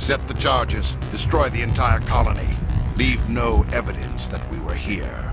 Set the charges. Destroy the entire colony. Leave no evidence that we were here.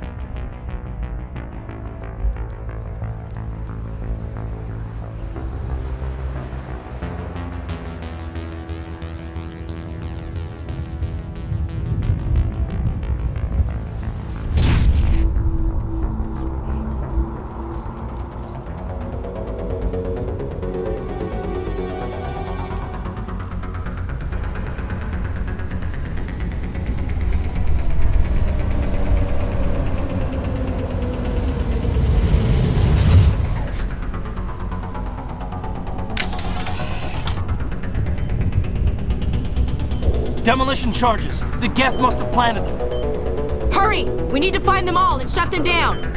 Demolition charges. The Geth must have planted them. Hurry! We need to find them all and shut them down!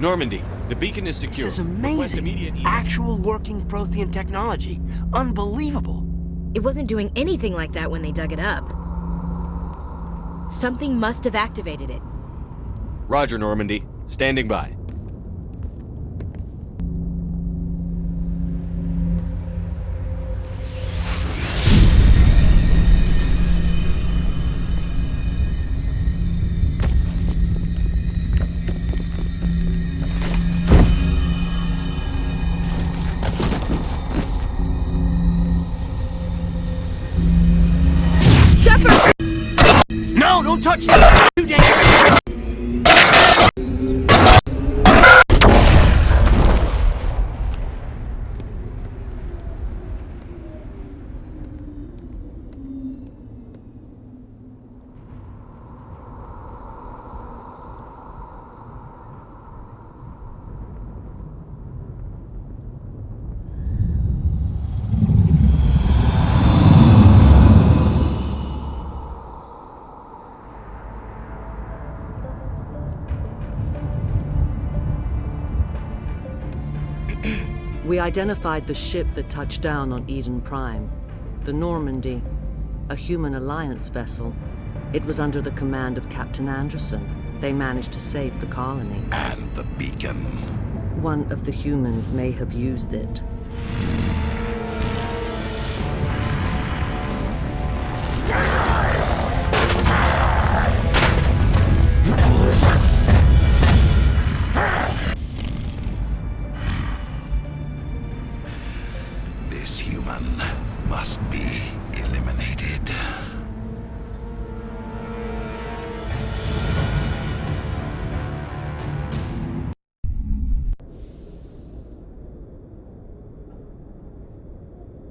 Normandy, the beacon is secure. This is Request amazing. immediate Actual working Prothean technology. Unbelievable. It wasn't doing anything like that when they dug it up. Something must have activated it. Roger, Normandy. Standing by. Shepard! No, don't touch it! You dance! We identified the ship that touched down on Eden Prime. The Normandy, a human alliance vessel. It was under the command of Captain Anderson. They managed to save the colony. And the beacon. One of the humans may have used it. This human must be eliminated.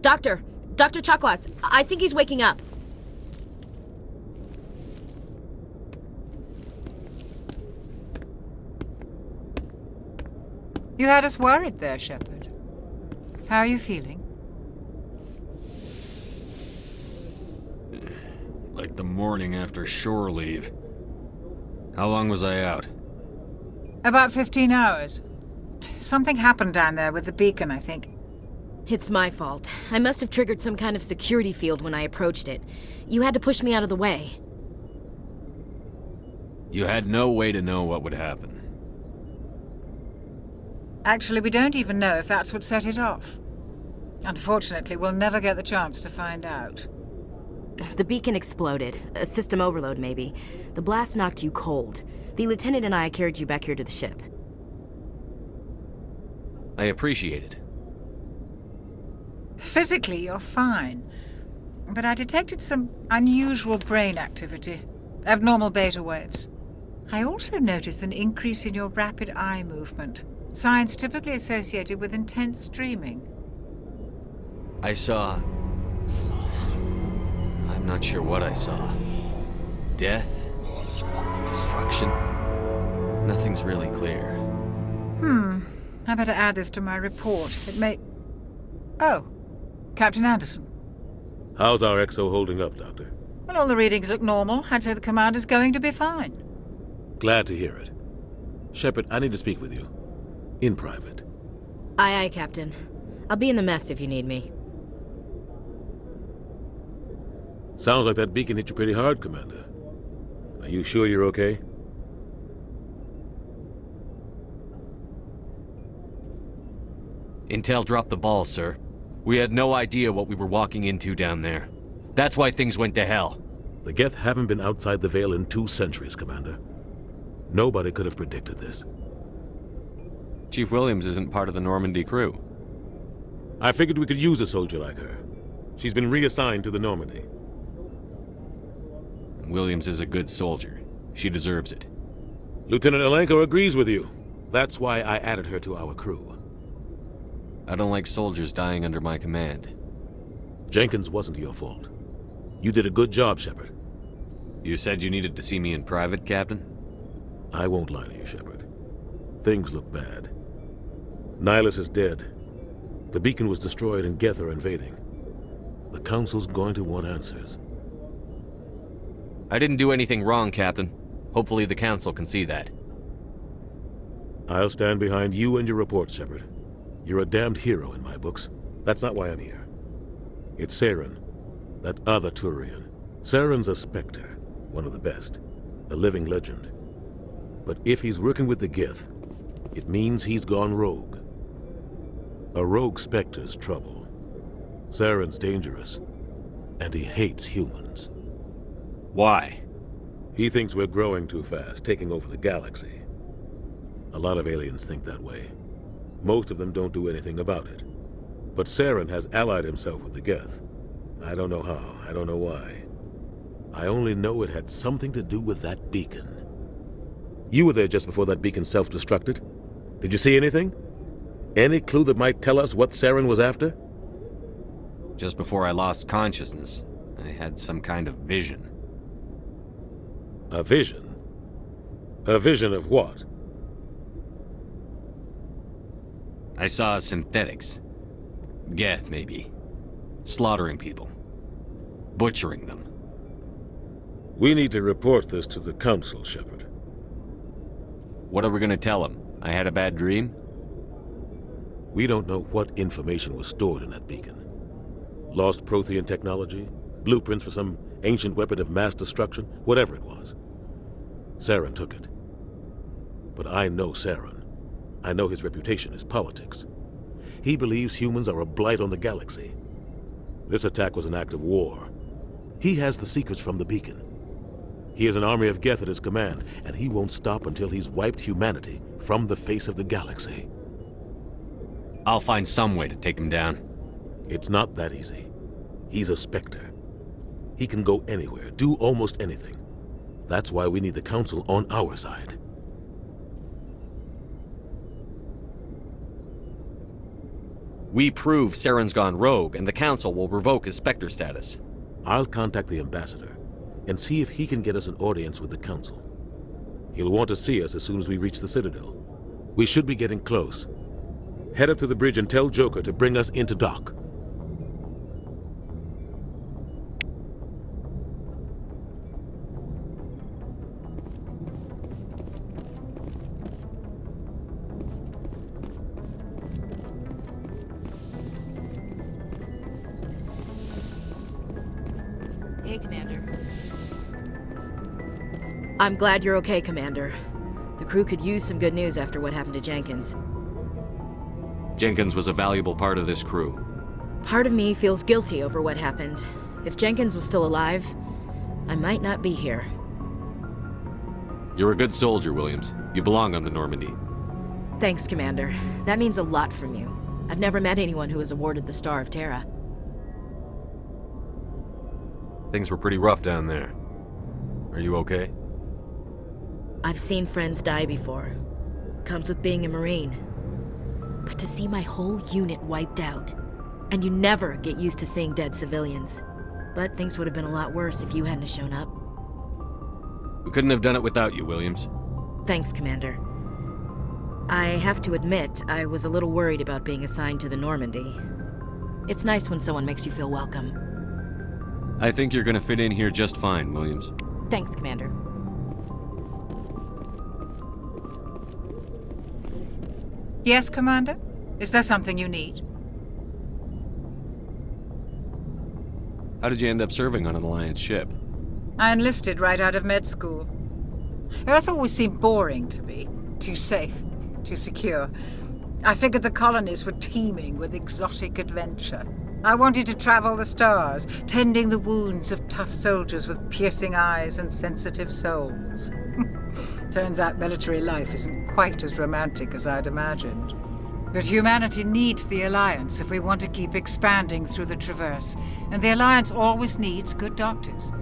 Dr. Chakwas, I think he's waking up. You had us worried there, Shepard. How are you feeling? Like the morning after shore leave. How long was I out? About 15 hours. Something happened down there with the beacon, I think. It's my fault. I must have triggered some kind of security field when I approached it. You had to push me out of the way. You had no way to know what would happen. Actually, we don't even know if that's what set it off. Unfortunately, we'll never get the chance to find out. The beacon exploded. A system overload, maybe. The blast knocked you cold. The lieutenant and I carried you back here to the ship. I appreciate it. Physically, you're fine. But I detected some unusual brain activity. Abnormal beta waves. I also noticed an increase in your rapid eye movement. Signs typically associated with intense dreaming. I saw... I'm not sure what I saw. Death? Destruction? Nothing's really clear. I better add this to my report. It may... Oh, Captain Anderson. How's our XO holding up, Doctor? Well, all the readings look normal. I'd say the commander's going to be fine. Glad to hear it. Shepard, I need to speak with you. In private. Aye, aye, Captain. I'll be in the mess if you need me. Sounds like that beacon hit you pretty hard, Commander. Are you sure you're okay? Intel dropped the ball, sir. We had no idea what we were walking into down there. That's why things went to hell. The Geth haven't been outside the Veil in 2 centuries, Commander. Nobody could have predicted this. Chief Williams isn't part of the Normandy crew. I figured we could use a soldier like her. She's been reassigned to the Normandy. Williams is a good soldier. She deserves it. Lieutenant Alenko agrees with you. That's why I added her to our crew. I don't like soldiers dying under my command. Jenkins wasn't your fault. You did a good job, Shepard. You said you needed to see me in private, Captain? I won't lie to you, Shepard. Things look bad. Nihilus is dead. The beacon was destroyed and Geth are invading. The Council's going to want answers. I didn't do anything wrong, Captain. Hopefully the Council can see that. I'll stand behind you and your report, Shepard. You're a damned hero in my books. That's not why I'm here. It's Saren, that other Turian. Saren's a Spectre, one of the best, a living legend. But if he's working with the Geth, it means he's gone rogue. A rogue Spectre's trouble. Saren's dangerous, and he hates humans. Why? He thinks we're growing too fast, taking over the galaxy. A lot of aliens think that way. Most of them don't do anything about it. But Saren has allied himself with the Geth. I don't know how, I don't know why. I only know it had something to do with that beacon. You were there just before that beacon self-destructed. Did you see anything? Any clue that might tell us what Saren was after? Just before I lost consciousness, I had some kind of vision. A vision? A vision of what? I saw synthetics. Geth, maybe. Slaughtering people. Butchering them. We need to report this to the Council, Shepard. What are we gonna tell them? I had a bad dream? We don't know what information was stored in that beacon. Lost Prothean technology? Blueprints for some ancient weapon of mass destruction? Whatever it was. Saren took it. But I know Saren. I know his reputation is politics. He believes humans are a blight on the galaxy. This attack was an act of war. He has the secrets from the beacon. He has an army of Geth at his command, and he won't stop until he's wiped humanity from the face of the galaxy. I'll find some way to take him down. It's not that easy. He's a Spectre. He can go anywhere, do almost anything. That's why we need the Council on our side. We prove Saren's gone rogue, and the Council will revoke his Spectre status. I'll contact the Ambassador and see if he can get us an audience with the Council. He'll want to see us as soon as we reach the Citadel. We should be getting close. Head up to the bridge and tell Joker to bring us into dock. Hey, Commander. I'm glad you're okay, Commander. The crew could use some good news after what happened to Jenkins. Jenkins was a valuable part of this crew. Part of me feels guilty over what happened. If Jenkins was still alive, I might not be here. You're a good soldier, Williams. You belong on the Normandy. Thanks, Commander. That means a lot from you. I've never met anyone who was awarded the Star of Terra. Things were pretty rough down there. Are you okay? I've seen friends die before. Comes with being a Marine. But to see my whole unit wiped out, and you never get used to seeing dead civilians. But things would have been a lot worse if you hadn't shown up. We couldn't have done it without you, Williams. Thanks, Commander. I have to admit, I was a little worried about being assigned to the Normandy. It's nice when someone makes you feel welcome. I think you're gonna fit in here just fine, Williams. Thanks, Commander. Yes, Commander? Is there something you need? How did you end up serving on an Alliance ship? I enlisted right out of med school. Earth always seemed boring to me. Too safe, too secure. I figured the colonies were teeming with exotic adventure. I wanted to travel the stars, tending the wounds of tough soldiers with piercing eyes and sensitive souls. Turns out military life isn't quite as romantic as I'd imagined. But humanity needs the Alliance if we want to keep expanding through the Traverse, and the Alliance always needs good doctors.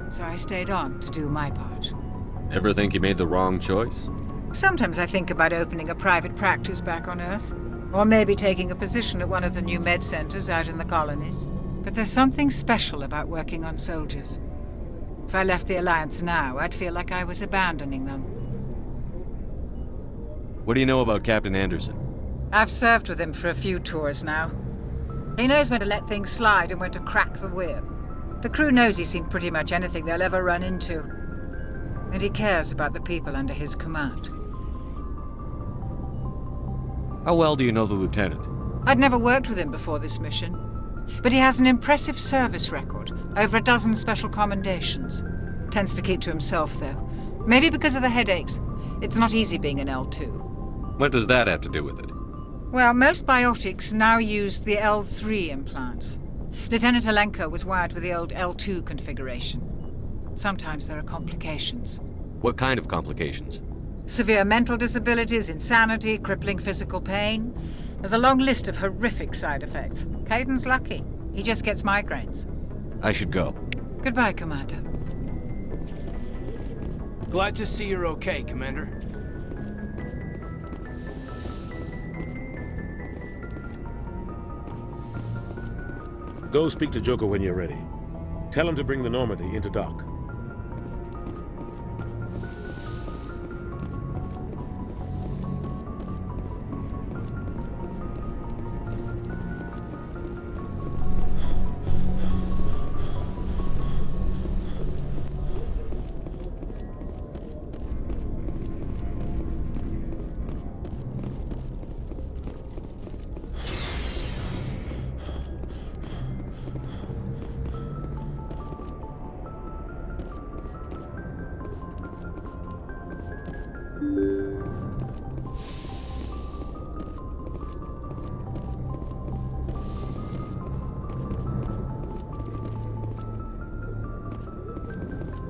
So I stayed on to do my part. Ever think you made the wrong choice? Sometimes I think about opening a private practice back on Earth, or maybe taking a position at one of the new med centers out in the colonies. But there's something special about working on soldiers. If I left the Alliance now, I'd feel like I was abandoning them. What do you know about Captain Anderson? I've served with him for a few tours now. He knows when to let things slide and when to crack the whip. The crew knows he's seen pretty much anything they'll ever run into. And he cares about the people under his command. How well do you know the lieutenant? I'd never worked with him before this mission, but he has an impressive service record, over a dozen special commendations. Tends to keep to himself, though. Maybe because of the headaches. It's not easy being an L2. What does that have to do with it? Well, most biotics now use the L3 implants. Lieutenant Alenko was wired with the old L2 configuration. Sometimes there are complications. What kind of complications? Severe mental disabilities, insanity, crippling physical pain. There's a long list of horrific side effects. Caden's lucky. He just gets migraines. I should go. Goodbye, Commander. Glad to see you're okay, Commander. Go speak to Joker when you're ready. Tell him to bring the Normandy into dock.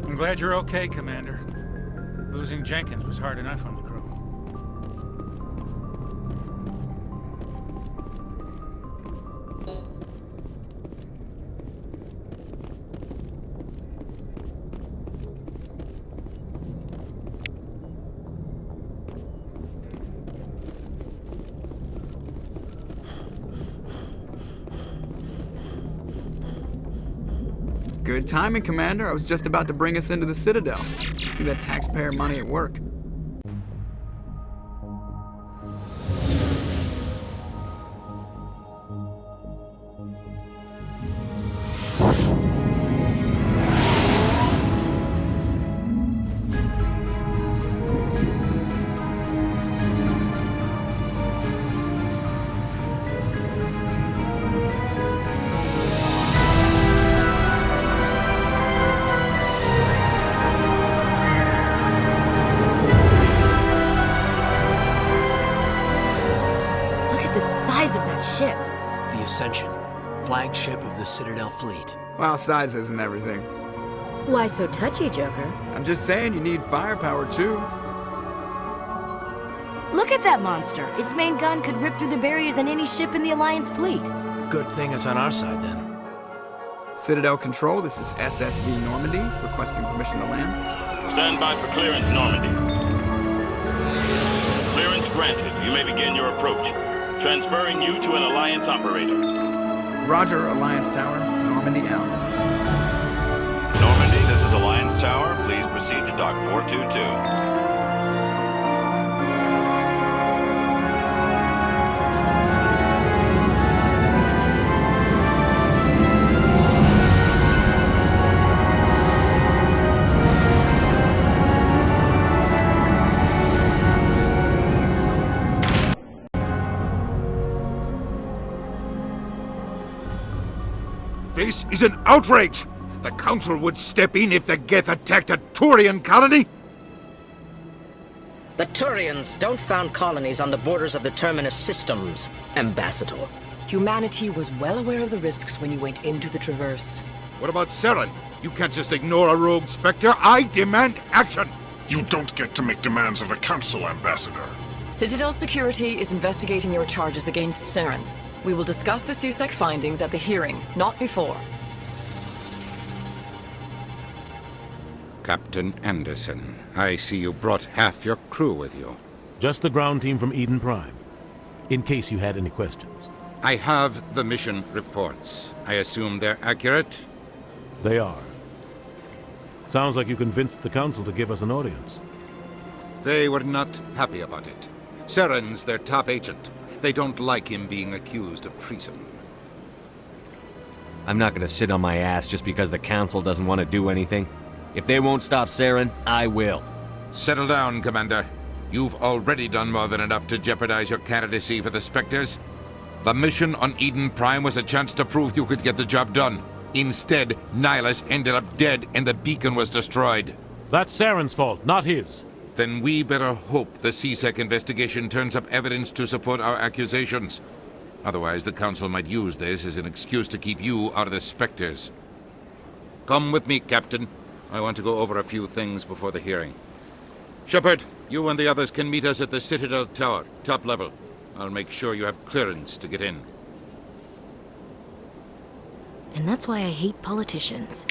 I'm glad you're okay, Commander. Losing Jenkins was hard enough on the crew. Good timing, Commander. I was just about to bring us into the Citadel. See that taxpayer money at work. Ship. The Ascension, flagship of the Citadel fleet. Well, size isn't everything. Why so touchy, Joker? I'm just saying you need firepower, too. Look at that monster. Its main gun could rip through the barriers in any ship in the Alliance fleet. Good thing it's on our side, then. Citadel Control, this is SSV Normandy, requesting permission to land. Stand by for clearance, Normandy. Clearance granted. You may begin your approach. Transferring you to an Alliance operator. Roger, Alliance Tower. Normandy out. Normandy, this is Alliance Tower. Please proceed to Dock 422. This is an outrage! The Council would step in if the Geth attacked a Turian colony? The Turians don't found colonies on the borders of the Terminus systems, Ambassador. Humanity was well aware of the risks when you went into the Traverse. What about Saren? You can't just ignore a rogue Spectre. I demand action! You don't get to make demands of the Council, Ambassador. Citadel Security is investigating your charges against Saren. We will discuss the CSEC findings at the hearing, not before. Captain Anderson, I see you brought half your crew with you. Just the ground team from Eden Prime, in case you had any questions. I have the mission reports. I assume they're accurate? They are. Sounds like you convinced the Council to give us an audience. They were not happy about it. Saren's their top agent. They don't like him being accused of treason. I'm not gonna sit on my ass just because the Council doesn't want to do anything. If they won't stop Saren, I will. Settle down, Commander. You've already done more than enough to jeopardize your candidacy for the Spectres. The mission on Eden Prime was a chance to prove you could get the job done. Instead, Nihilus ended up dead and the beacon was destroyed. That's Saren's fault, not his. Then we better hope the CSEC investigation turns up evidence to support our accusations. Otherwise, the Council might use this as an excuse to keep you out of the Spectres. Come with me, Captain. I want to go over a few things before the hearing. Shepard, you and the others can meet us at the Citadel Tower, top level. I'll make sure you have clearance to get in. And that's why I hate politicians.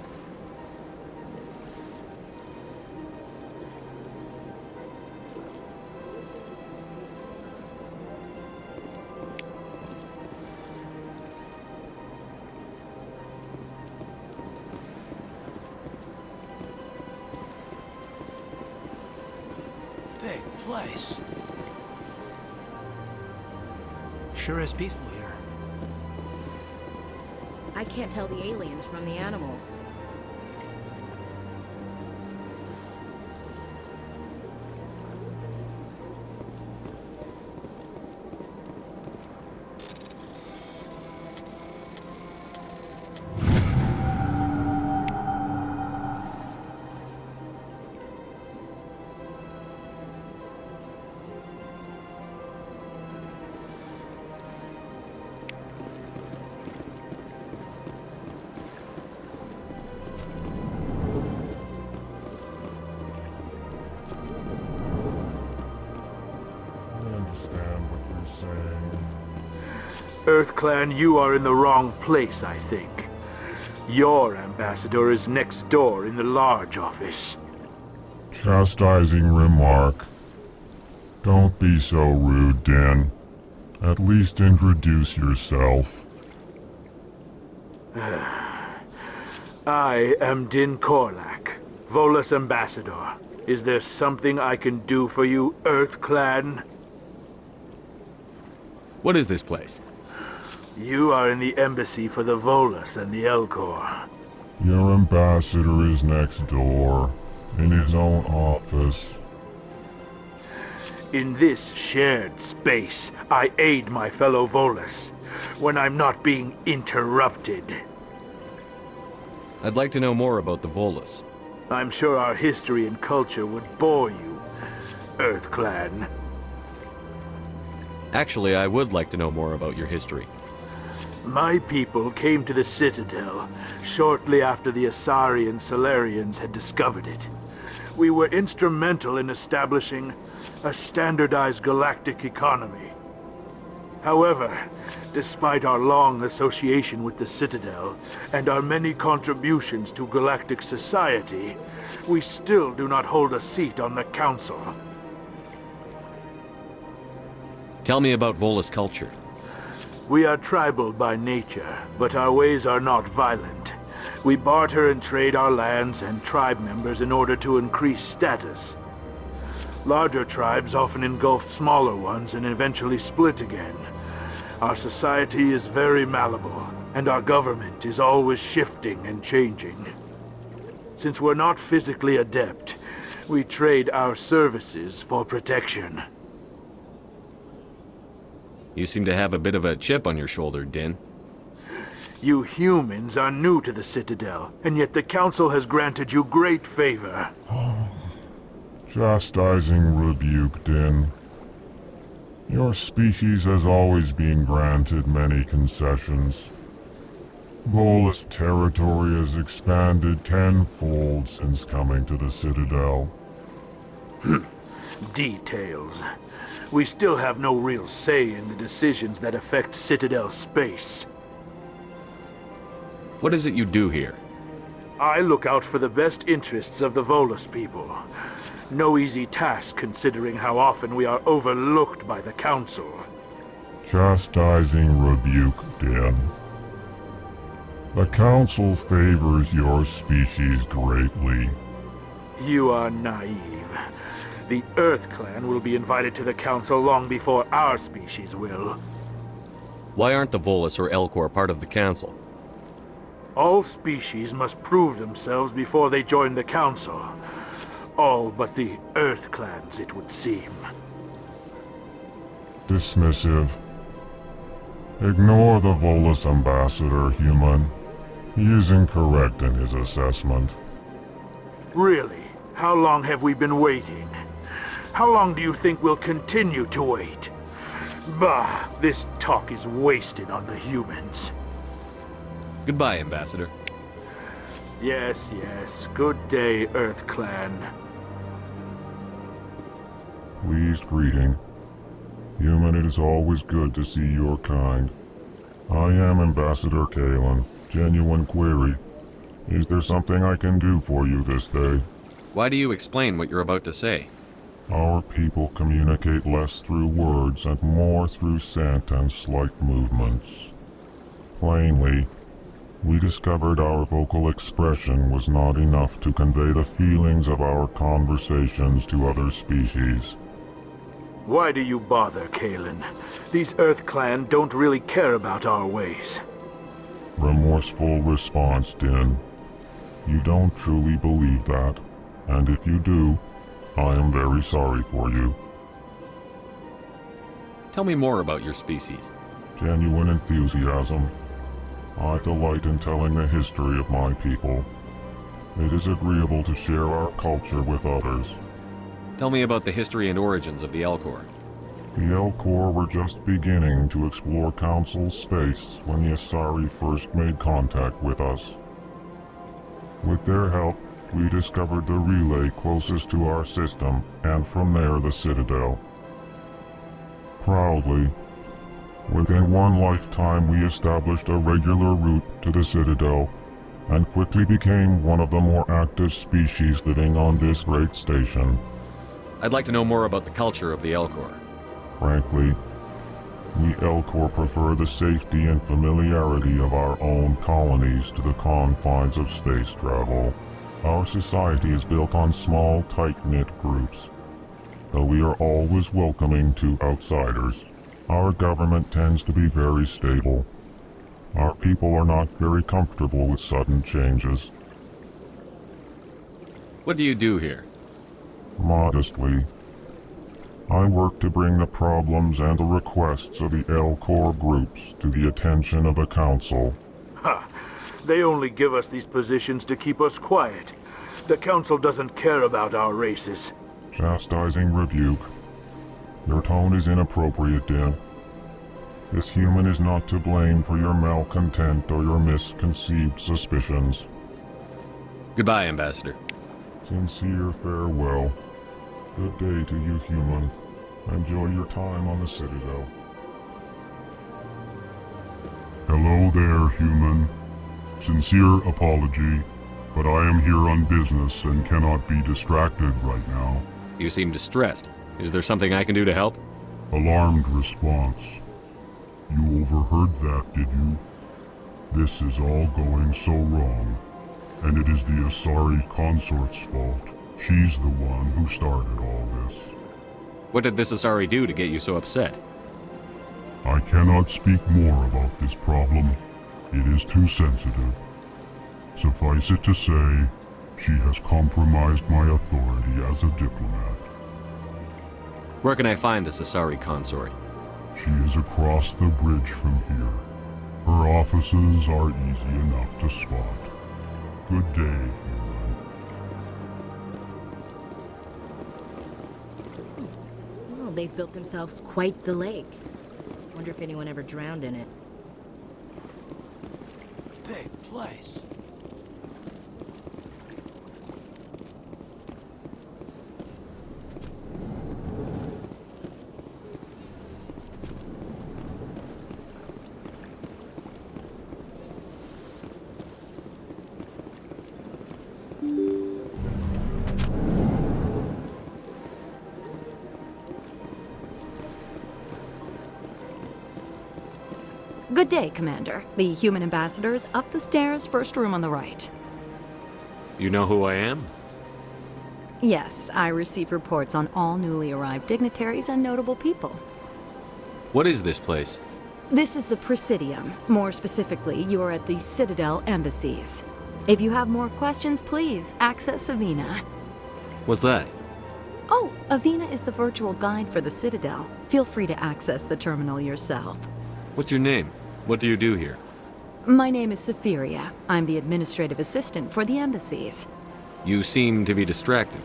Big place. Sure is peaceful here. I can't tell the aliens from the animals. EarthClan, you are in the wrong place, I think. Your ambassador is next door in the large office. Chastising remark. Don't be so rude, Din. At least introduce yourself. I am Din Korlak, Volus ambassador. Is there something I can do for you, EarthClan? What is this place? You are in the embassy for the Volus and the Elcor. Your ambassador is next door, in his own office. In this shared space, I aid my fellow Volus, when I'm not being interrupted. I'd like to know more about the Volus. I'm sure our history and culture would bore you, EarthClan. Actually, I would like to know more about your history. My people came to the Citadel shortly after the Asari and Salarians had discovered it. We were instrumental in establishing a standardized galactic economy. However, despite our long association with the Citadel and our many contributions to galactic society, we still do not hold a seat on the Council. Tell me about Volus culture. We are tribal by nature, but our ways are not violent. We barter and trade our lands and tribe members in order to increase status. Larger tribes often engulf smaller ones and eventually split again. Our society is very malleable, and our government is always shifting and changing. Since we're not physically adept, we trade our services for protection. You seem to have a bit of a chip on your shoulder, Din. You humans are new to the Citadel, and yet the Council has granted you great favor. Chastising rebuke, Din. Your species has always been granted many concessions. Volus territory has expanded tenfold since coming to the Citadel. Details. We still have no real say in the decisions that affect Citadel space. What is it you do here? I look out for the best interests of the Volus people. No easy task considering how often we are overlooked by the Council. Chastising rebuke, Din. The Council favors your species greatly. You are naive. The EarthClan will be invited to the Council long before our species will. Why aren't the Volus or Elcor part of the Council? All species must prove themselves before they join the Council. All but the Earth clans, it would seem. Dismissive. Ignore the Volus ambassador, human. He is incorrect in his assessment. Really? How long have we been waiting? How long do you think we'll continue to wait? Bah, this talk is wasted on the humans. Goodbye, Ambassador. Yes, yes. Good day, Earth Clan. Pleased greeting. Human, it is always good to see your kind. I am Ambassador Kalen. Genuine query. Is there something I can do for you this day? Why do you explain what you're about to say? Our people communicate less through words and more through scent and slight movements. Plainly, we discovered our vocal expression was not enough to convey the feelings of our conversations to other species. Why do you bother, Kalen? These Earth Clan don't really care about our ways. Remorseful response, Din. You don't truly believe that, and if you do, I am very sorry for you. Tell me more about your species. Genuine enthusiasm. I delight in telling the history of my people. It is agreeable to share our culture with others. Tell me about the history and origins of the Elcor. The Elcor were just beginning to explore Council's space when the Asari first made contact with us. With their help, we discovered the relay closest to our system, and from there the Citadel. Proudly, within one lifetime we established a regular route to the Citadel, and quickly became one of the more active species living on this great station. I'd like to know more about the culture of the Elcor. Frankly, we Elcor prefer the safety and familiarity of our own colonies to the confines of space travel. Our society is built on small, tight-knit groups. Though we are always welcoming to outsiders, our government tends to be very stable. Our people are not very comfortable with sudden changes. What do you do here? Modestly, I work to bring the problems and the requests of the Elcor groups to the attention of the Council. Ha! They only give us these positions to keep us quiet. The Council doesn't care about our races. Chastising rebuke. Your tone is inappropriate, Din. This human is not to blame for your malcontent or your misconceived suspicions. Goodbye, Ambassador. Sincere farewell. Good day to you, human. Enjoy your time on the Citadel. Hello there, human. Sincere apology, but I am here on business and cannot be distracted right now. You seem distressed. Is there something I can do to help? Alarmed response. You overheard that, did you? This is all going so wrong, and it is the Asari consort's fault. She's the one who started all this. What did this Asari do to get you so upset? I cannot speak more about this problem. It is too sensitive. Suffice it to say, she has compromised my authority as a diplomat. Where can I find this Asari consort? She is across the bridge from here. Her offices are easy enough to spot. Good day, human. Oh, they've built themselves quite the lake. Wonder if anyone ever drowned in it. Big place. Good day, Commander. The human ambassador is up the stairs, first room on the right. You know who I am? Yes, I receive reports on all newly arrived dignitaries and notable people. What is this place? This is the Presidium. More specifically, you are at the Citadel embassies. If you have more questions, please access Savina. What's that? Oh, Avina is the virtual guide for the Citadel. Feel free to access the terminal yourself. What's your name? What do you do here? My name is Safiria. I'm the administrative assistant for the embassies. You seem to be distracted.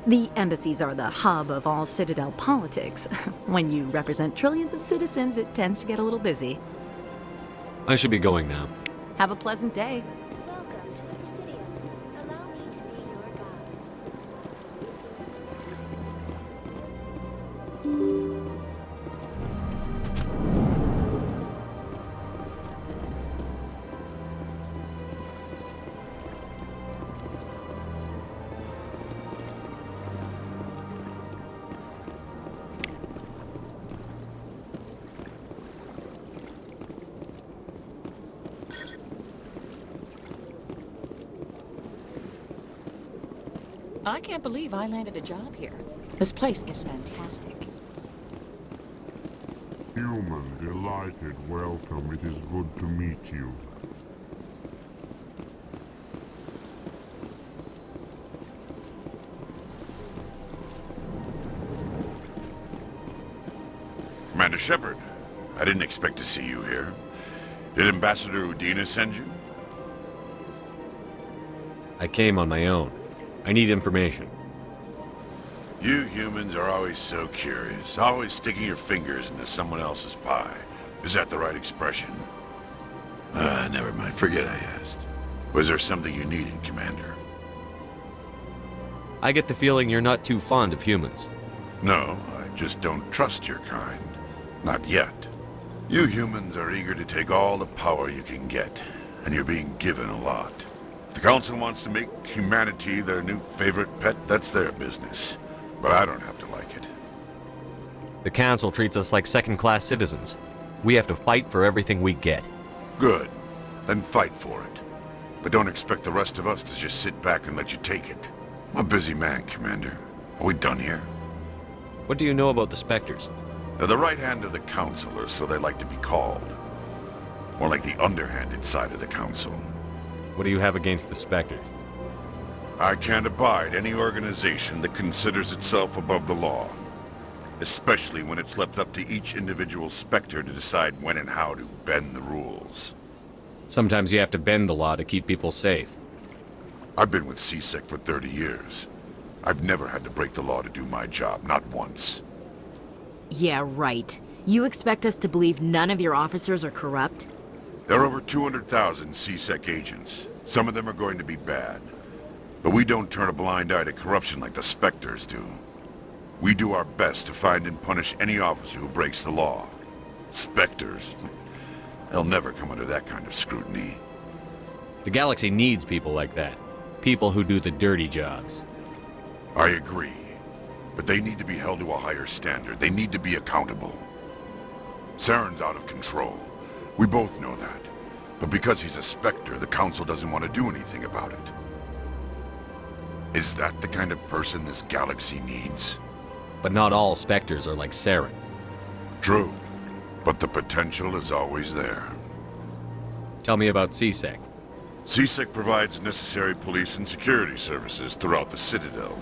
The embassies are the hub of all Citadel politics. When you represent trillions of citizens, it tends to get a little busy. I should be going now. Have a pleasant day. Welcome to the Presidium. Allow me to be your guide. I can't believe I landed a job here. This place is fantastic. Human, delighted, welcome. It is good to meet you. Commander Shepard, I didn't expect to see you here. Did Ambassador Udina send you? I came on my own. I need information. You humans are always so curious, always sticking your fingers into someone else's pie. Is that the right expression? Never mind, forget I asked. Was there something you needed, Commander? I get the feeling you're not too fond of humans. No, I just don't trust your kind. Not yet. You humans are eager to take all the power you can get, and you're being given a lot. If the Council wants to make humanity their new favorite pet, that's their business. But I don't have to like it. The Council treats us like second-class citizens. We have to fight for everything we get. Good. Then fight for it. But don't expect the rest of us to just sit back and let you take it. I'm a busy man, Commander. Are we done here? What do you know about the Spectres? They're the right hand of the Council, or so they like to be called. More like the underhanded side of the Council. What do you have against the Spectres? I can't abide any organization that considers itself above the law. Especially when it's left up to each individual Spectre to decide when and how to bend the rules. Sometimes you have to bend the law to keep people safe. I've been with C-Sec for 30 years. I've never had to break the law to do my job, not once. Yeah, right. You expect us to believe none of your officers are corrupt? There are over 200,000 C-Sec agents. Some of them are going to be bad. But we don't turn a blind eye to corruption like the Spectres do. We do our best to find and punish any officer who breaks the law. Spectres? They'll never come under that kind of scrutiny. The galaxy needs people like that. People who do the dirty jobs. I agree. But they need to be held to a higher standard. They need to be accountable. Saren's out of control. We both know that. But because he's a Spectre, the Council doesn't want to do anything about it. Is that the kind of person this galaxy needs? But not all Spectres are like Saren. True. But the potential is always there. Tell me about C-Sec. C-Sec provides necessary police and security services throughout the Citadel.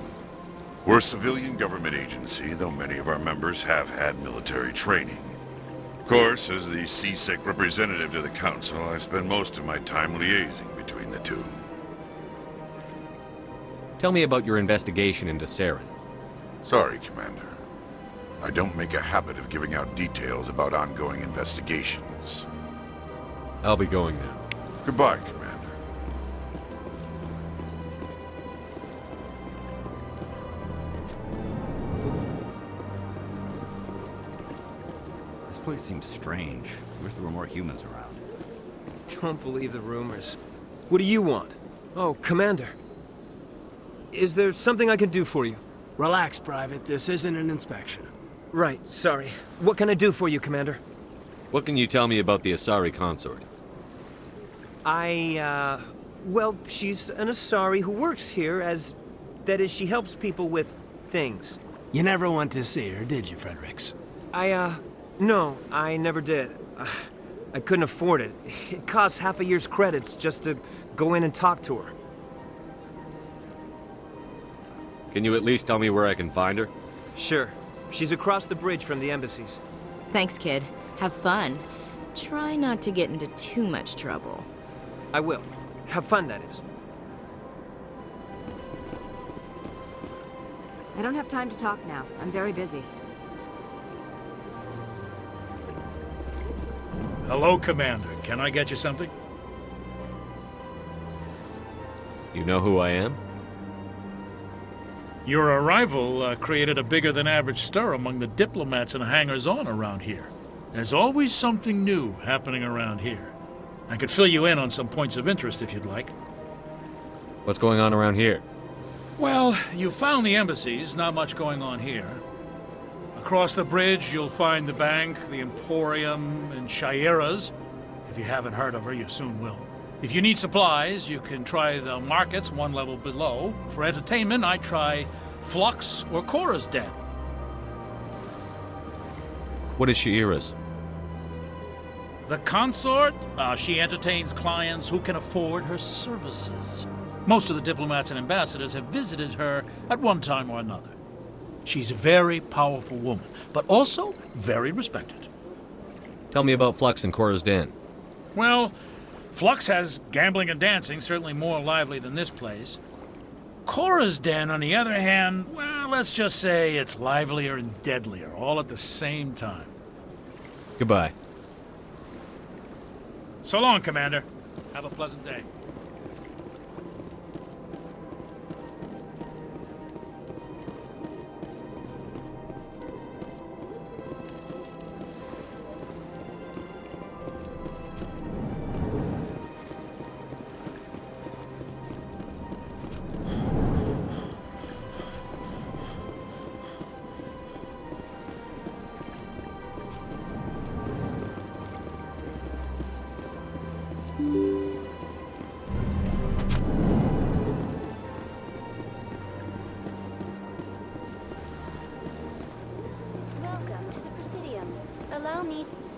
We're a civilian government agency, though many of our members have had military training. Of course, as the C-Sec representative to the Council, I spend most of my time liaising between the two. Tell me about your investigation into Saren. Sorry, Commander. I don't make a habit of giving out details about ongoing investigations. I'll be going now. Goodbye, Commander. This place seems strange. I wish there were more humans around. Don't believe the rumors. What do you want? Oh, Commander. Is there something I can do for you? Relax, Private. This isn't an inspection. Right, sorry. What can I do for you, Commander? What can you tell me about the Asari consort? Well, she's an Asari who works here as... That is, she helps people with things. You never went to see her, did you, Fredericks? No, I never did. I couldn't afford it. It costs half a year's credits just to go in and talk to her. Can you at least tell me where I can find her? Sure. She's across the bridge from the embassies. Thanks, kid. Have fun. Try not to get into too much trouble. I will. Have fun, that is. I don't have time to talk now. I'm very busy. Hello, Commander. Can I get you something? You know who I am? Your arrival created a bigger-than-average stir among the diplomats and hangers-on around here. There's always something new happening around here. I could fill you in on some points of interest if you'd like. What's going on around here? Well, you found the embassies, not much going on here. Across the bridge, you'll find the bank, the Emporium, and Shaira's. If you haven't heard of her, you soon will. If you need supplies, you can try the markets one level below. For entertainment, I try Flux or Cora's Den. What is Shaira's? The consort, she entertains clients who can afford her services. Most of the diplomats and ambassadors have visited her at one time or another. She's a very powerful woman, but also very respected. Tell me about Flux and Cora's Den. Well, Flux has gambling and dancing, certainly more lively than this place. Cora's Den, on the other hand, well, let's just say it's livelier and deadlier, all at the same time. Goodbye. So long, Commander. Have a pleasant day.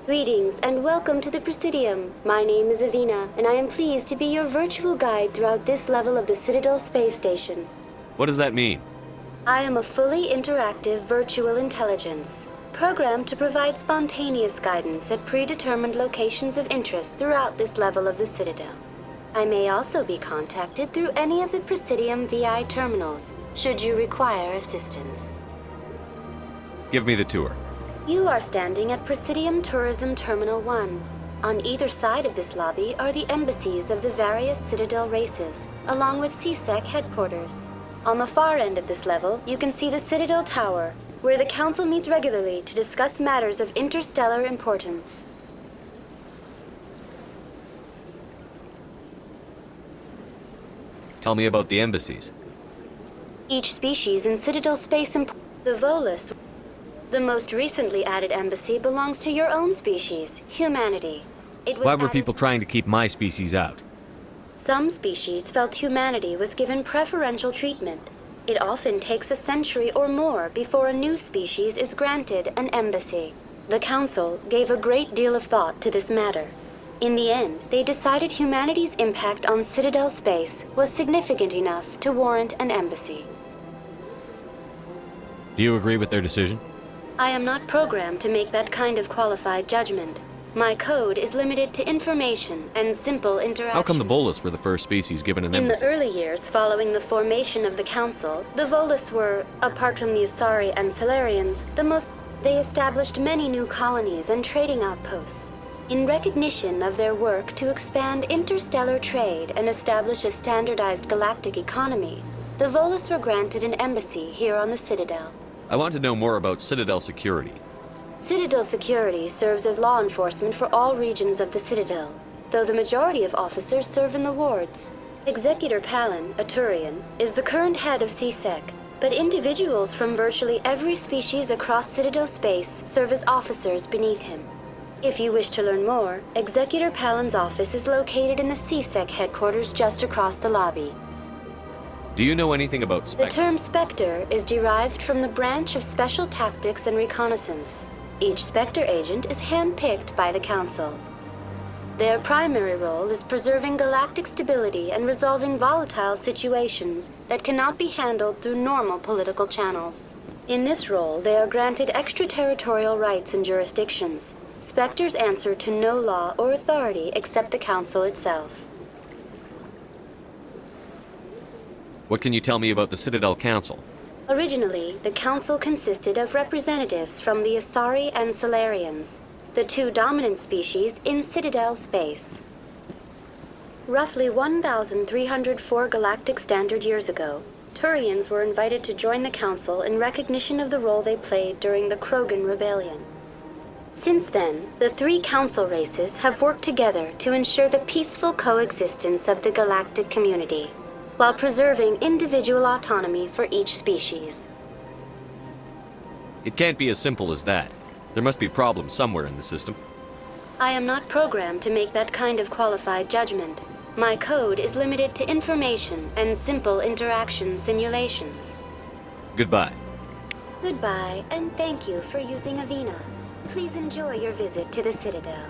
Greetings and welcome to the Presidium. My name is Avina, and I am pleased to be your virtual guide throughout this level of the Citadel space station. What does that mean? I am a fully interactive virtual intelligence, programmed to provide spontaneous guidance at predetermined locations of interest throughout this level of the Citadel. I may also be contacted through any of the Presidium VI terminals, should you require assistance. Give me the tour. You are standing at Presidium Tourism Terminal 1. On either side of this lobby are the embassies of the various Citadel races, along with CSEC headquarters. On the far end of this level, you can see the Citadel Tower, where the Council meets regularly to discuss matters of interstellar importance. Tell me about the embassies. Each species in Citadel space the Volus. The most recently added embassy belongs to your own species, humanity. Why were people trying to keep my species out? Some species felt humanity was given preferential treatment. It often takes a century or more before a new species is granted an embassy. The Council gave a great deal of thought to this matter. In the end, they decided humanity's impact on Citadel space was significant enough to warrant an embassy. Do you agree with their decision? I am not programmed to make that kind of qualified judgment. My code is limited to information and simple interaction. How come the Volus were the first species given an In embassy? the early years following the formation of the Council, the Volus were, apart from the Asari and Solarians, the most... They established many new colonies and trading outposts. In recognition of their work to expand interstellar trade and establish a standardized galactic economy, the Volus were granted an embassy here on the Citadel. I want to know more about Citadel security. Citadel security serves as law enforcement for all regions of the Citadel, though the majority of officers serve in the wards. Executor Palin, a Turian, is the current head of CSEC, but individuals from virtually every species across Citadel space serve as officers beneath him. If you wish to learn more, Executor Palin's office is located in the CSEC headquarters just across the lobby. Do you know anything about The Spectre? term Spectre is derived from the branch of Special Tactics and Reconnaissance. Each Spectre agent is handpicked by the Council. Their primary role is preserving galactic stability and resolving volatile situations that cannot be handled through normal political channels. In this role, they are granted extraterritorial rights and jurisdictions. Spectres answer to no law or authority except the Council itself. What can you tell me about the Citadel Council? Originally, the Council consisted of representatives from the Asari and Salarians, the two dominant species in Citadel space. Roughly 1,304 galactic standard years ago, Turians were invited to join the Council in recognition of the role they played during the Krogan Rebellion. Since then, the three Council races have worked together to ensure the peaceful coexistence of the galactic community, while preserving individual autonomy for each species. It can't be as simple as that. There must be problems somewhere in the system. I am not programmed to make that kind of qualified judgment. My code is limited to information and simple interaction simulations. Goodbye. Goodbye, and thank you for using Avina. Please enjoy your visit to the Citadel.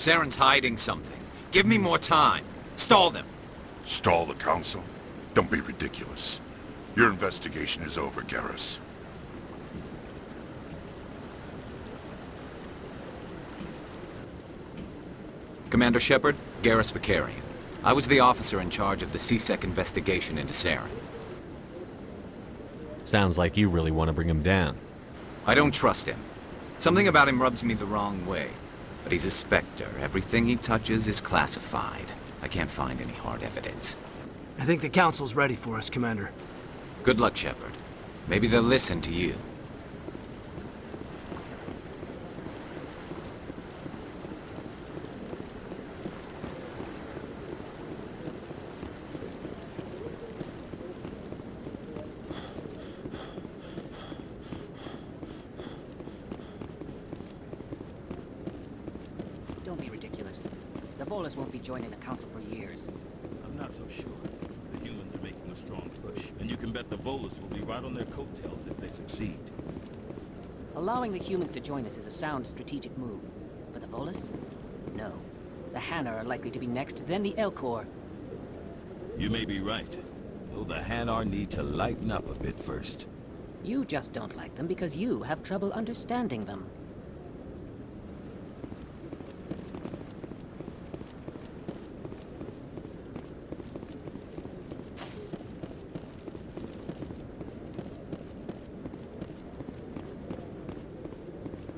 Saren's hiding something. Give me more time. Stall them. Stall the Council? Don't be ridiculous. Your investigation is over, Garrus. Commander Shepard, Garrus Vakarian. I was the officer in charge of the C-Sec investigation into Saren. Sounds like you really want to bring him down. I don't trust him. Something about him rubs me the wrong way. But he's a Spectre. Everything he touches is classified. I can't find any hard evidence. I think the Council's ready for us, Commander. Good luck, Shepard. Maybe they'll listen to you. Don't be ridiculous. The Volus won't be joining the Council for years. I'm not so sure. The humans are making a strong push, and you can bet the Volus will be right on their coattails if they succeed. Allowing the humans to join us is a sound strategic move. But the Volus? No. The Hanar are likely to be next, then the Elcor. You may be right. Though the Hanar need to lighten up a bit first. You just don't like them because you have trouble understanding them.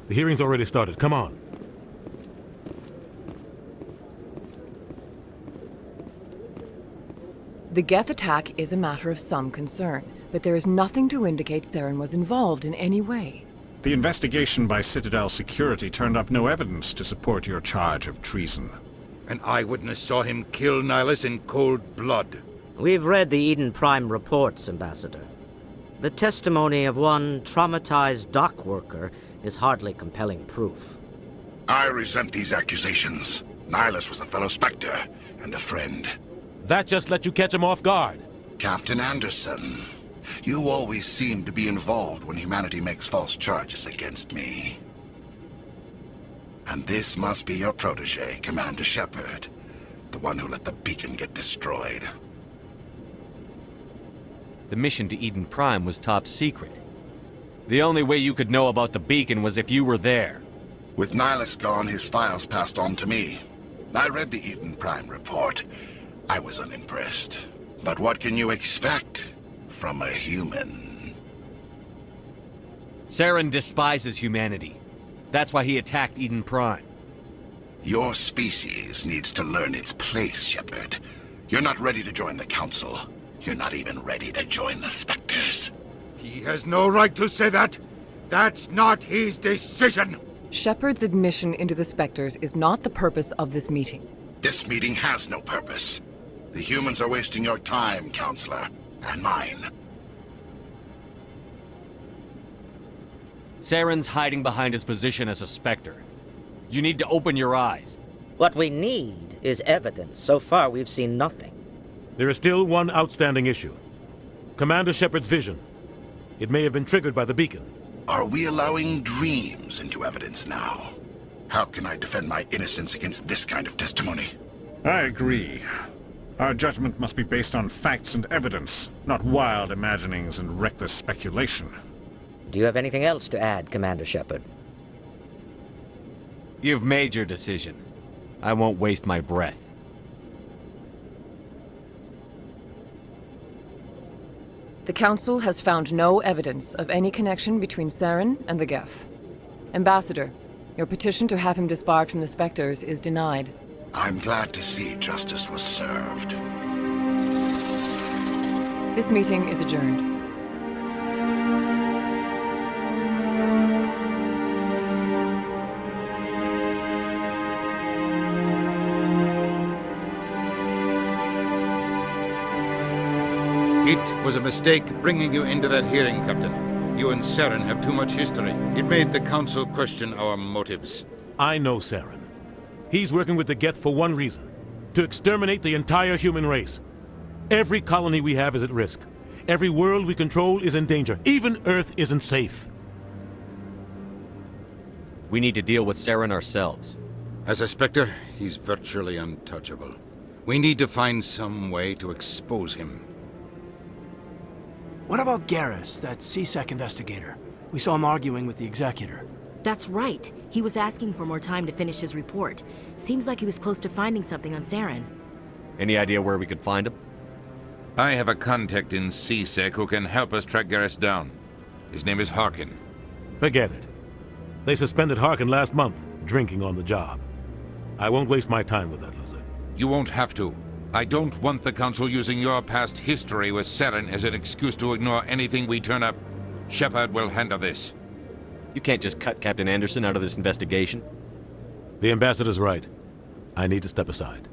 The hearing's already started. Come on. The Geth attack is a matter of some concern, but there is nothing to indicate Saren was involved in any way. The investigation by Citadel Security turned up no evidence to support your charge of treason. An eyewitness saw him kill Nihilus in cold blood. We've read the Eden Prime reports, Ambassador. The testimony of one traumatized dock worker is hardly compelling proof. I resent these accusations. Nihilus was a fellow Spectre and a friend. That just let you catch him off guard. Captain Anderson, you always seem to be involved when humanity makes false charges against me. And this must be your protege, Commander Shepard, the one who let the beacon get destroyed. The mission to Eden Prime was top secret. The only way you could know about the beacon was if you were there. With Nihilus gone, his files passed on to me. I read the Eden Prime report. I was unimpressed. But what can you expect from a human? Saren despises humanity. That's why he attacked Eden Prime. Your species needs to learn its place, Shepard. You're not ready to join the Council. You're not even ready to join the Spectres. He has no right to say that. That's not his decision. Shepard's admission into the Spectres is not the purpose of this meeting. This meeting has no purpose. The humans are wasting your time, Counselor, and mine. Saren's hiding behind his position as a Spectre. You need to open your eyes. What we need is evidence. So far, we've seen nothing. There is still one outstanding issue. Commander Shepard's vision. It may have been triggered by the beacon. Are we allowing dreams into evidence now? How can I defend my innocence against this kind of testimony? I agree. Our judgment must be based on facts and evidence, not wild imaginings and reckless speculation. Do you have anything else to add, Commander Shepard? You've made your decision. I won't waste my breath. The Council has found no evidence of any connection between Saren and the Geth. Ambassador, your petition to have him disbarred from the Spectres is denied. I'm glad to see justice was served. This meeting is adjourned. It was a mistake bringing you into that hearing, Captain. You and Saren have too much history. It made the Council question our motives. I know Saren. He's working with the Geth for one reason. To exterminate the entire human race. Every colony we have is at risk. Every world we control is in danger. Even Earth isn't safe. We need to deal with Saren ourselves. As a Spectre, he's virtually untouchable. We need to find some way to expose him. What about Garrus, that CSEC investigator? We saw him arguing with the Executor. That's right. He was asking for more time to finish his report. Seems like he was close to finding something on Saren. Any idea where we could find him? I have a contact in CSEC who can help us track Garrus down. His name is Harkin. Forget it. They suspended Harkin last month, drinking on the job. I won't waste my time with that loser. You won't have to. I don't want the Council using your past history with Saren as an excuse to ignore anything we turn up. Shepard will handle this. You can't just cut Captain Anderson out of this investigation. The Ambassador's right. I need to step aside.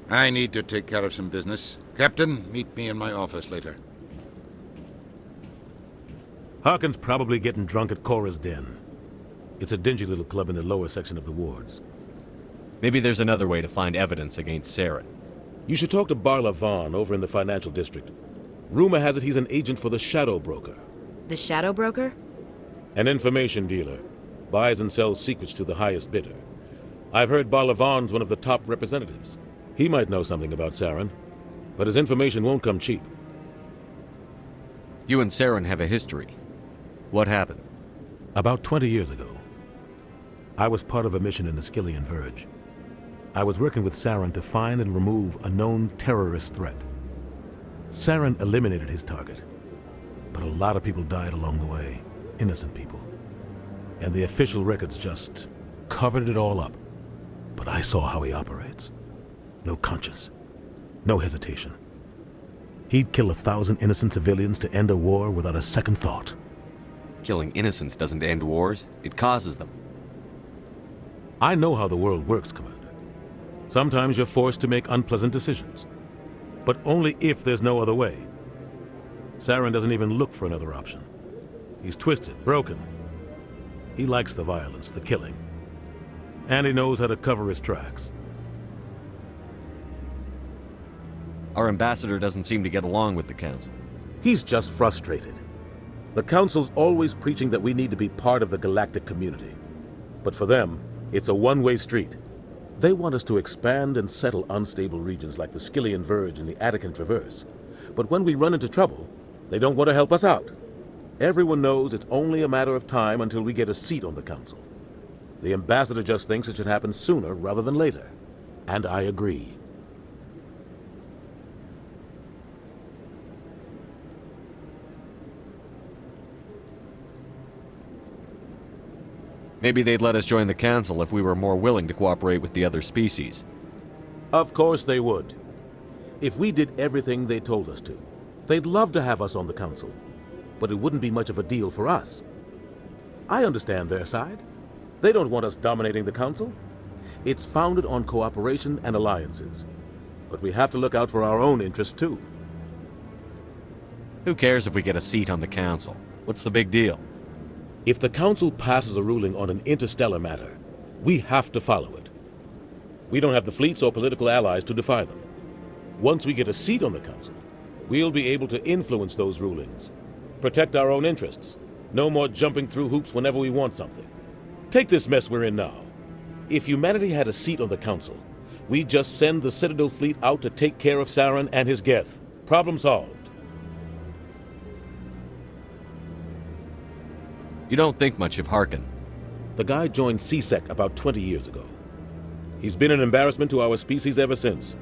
I need to take care of some business. Captain, meet me in my office later. Harkin's probably getting drunk at Cora's Den. It's a dingy little club in the lower section of the wards. Maybe there's another way to find evidence against Saren. You should talk to Barla Vaughn over in the financial district. Rumor has it he's an agent for the Shadow Broker. The Shadow Broker? An information dealer. Buys and sells secrets to the highest bidder. I've heard Barla Vaughn's one of the top representatives. He might know something about Saren, but his information won't come cheap. You and Saren have a history. What happened? About 20 years ago, I was part of a mission in the Skillian Verge. I was working with Saren to find and remove a known terrorist threat. Saren eliminated his target, but a lot of people died along the way, innocent people. And the official records just covered it all up. But I saw how he operates. No conscience, no hesitation. He'd kill 1,000 innocent civilians to end a war without a second thought. Killing innocents doesn't end wars, it causes them. I know how the world works, Commander. Sometimes you're forced to make unpleasant decisions, but only if there's no other way. Saren doesn't even look for another option. He's twisted, broken. He likes the violence, the killing, and he knows how to cover his tracks. Our ambassador doesn't seem to get along with the Council. He's just frustrated. The Council's always preaching that we need to be part of the galactic community. But for them, it's a one-way street. They want us to expand and settle unstable regions like the Skillian Verge and the Attican Traverse. But when we run into trouble, They don't want to help us out. Everyone knows it's only a matter of time until we get a seat on the council. The ambassador just thinks it should happen sooner rather than later. And I agree. Maybe they'd let us join the council if we were more willing to cooperate with the other species. Of course they would. If we did everything they told us to, they'd love to have us on the council. But it wouldn't be much of a deal for us. I understand their side. They don't want us dominating the council. It's founded on cooperation and alliances. But we have to look out for our own interests too. Who cares if we get a seat on the council? What's the big deal? If the council passes a ruling on an interstellar matter, we have to follow it. We don't have the fleets or political allies to defy them. Once we get a seat on the council, we'll be able to influence those rulings, protect our own interests, no more jumping through hoops whenever we want something. Take this mess we're in now. If humanity had a seat on the council, we'd just send the Citadel fleet out to take care of Saren and his Geth. Problem solved. You don't think much of Harkin. The guy joined C-Sec about 20 years ago. He's been an embarrassment to our species ever since.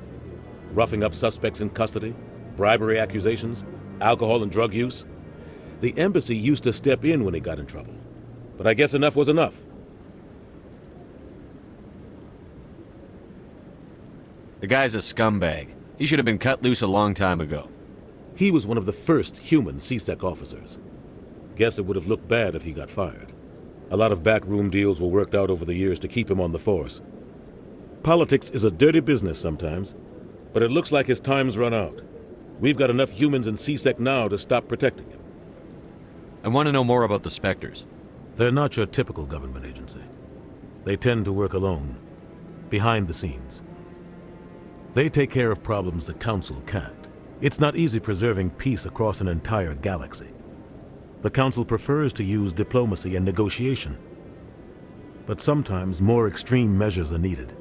Roughing up suspects in custody, bribery accusations, alcohol and drug use. The embassy used to step in when he got in trouble. But I guess enough was enough. The guy's a scumbag. He should have been cut loose a long time ago. He was one of the first human C-Sec officers. Guess it would have looked bad if he got fired. A lot of backroom deals were worked out over the years to keep him on the force. Politics is a dirty business sometimes, but it looks like his time's run out. We've got enough humans in C-Sec now to stop protecting him. I want to know more about the Spectres. They're not your typical government agency. They tend to work alone, behind the scenes. They take care of problems the Council can't. It's not easy preserving peace across an entire galaxy. The Council prefers to use diplomacy and negotiation. But sometimes more extreme measures are needed.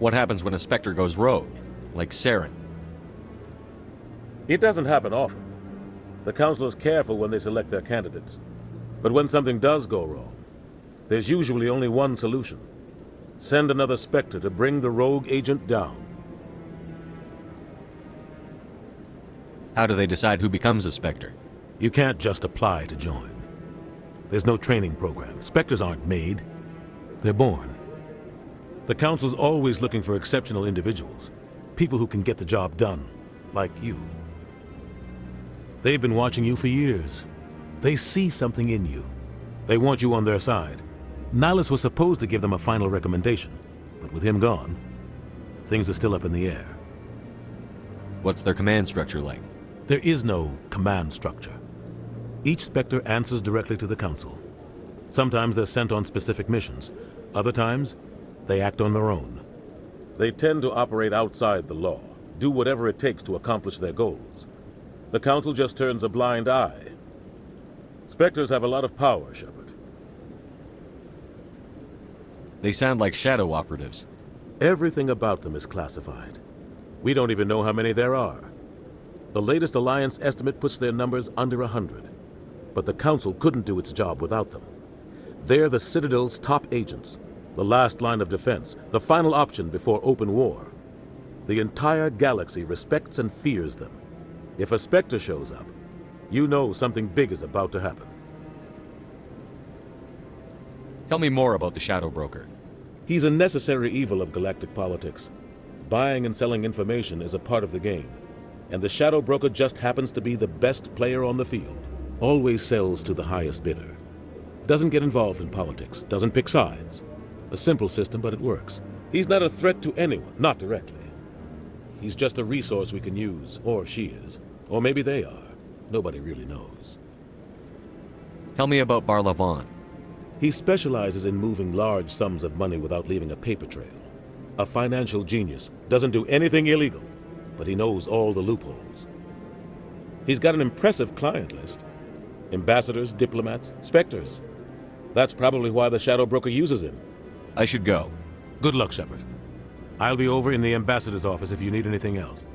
What happens when a Spectre goes rogue, like Saren? It doesn't happen often. The Council is careful when they select their candidates. But when something does go wrong, there's usually only one solution. Send another Spectre to bring the rogue agent down. How do they decide who becomes a Spectre? You can't just apply to join. There's no training program. Spectres aren't made. They're born. The Council's always looking for exceptional individuals. People who can get the job done. Like you. They've been watching you for years. They see something in you. They want you on their side. Nihilus was supposed to give them a final recommendation, but with him gone, things are still up in the air. What's their command structure like? There is no command structure. Each Spectre answers directly to the Council. Sometimes they're sent on specific missions. Other times, they act on their own. They tend to operate outside the law, do whatever it takes to accomplish their goals. The Council just turns a blind eye. Spectres have a lot of power, Shepard. They sound like shadow operatives. Everything about them is classified. We don't even know how many there are. The latest Alliance estimate puts their numbers under 100. But the Council couldn't do its job without them. They're the Citadel's top agents, the last line of defense, the final option before open war. The entire galaxy respects and fears them. If a Spectre shows up, you know something big is about to happen. Tell me more about the Shadow Broker. He's a necessary evil of galactic politics. Buying and selling information is a part of the game. And the Shadow Broker just happens to be the best player on the field. Always sells to the highest bidder. Doesn't get involved in politics, doesn't pick sides. A simple system, but it works. He's not a threat to anyone, not directly. He's just a resource we can use, or she is. Or maybe they are. Nobody really knows. Tell me about Barlavon. He specializes in moving large sums of money without leaving a paper trail. A financial genius, doesn't do anything illegal, but he knows all the loopholes. He's got an impressive client list. Ambassadors, diplomats, Spectres. That's probably why the Shadow Broker uses him. I should go. Good luck, Shepard. I'll be over in the ambassador's office if you need anything else.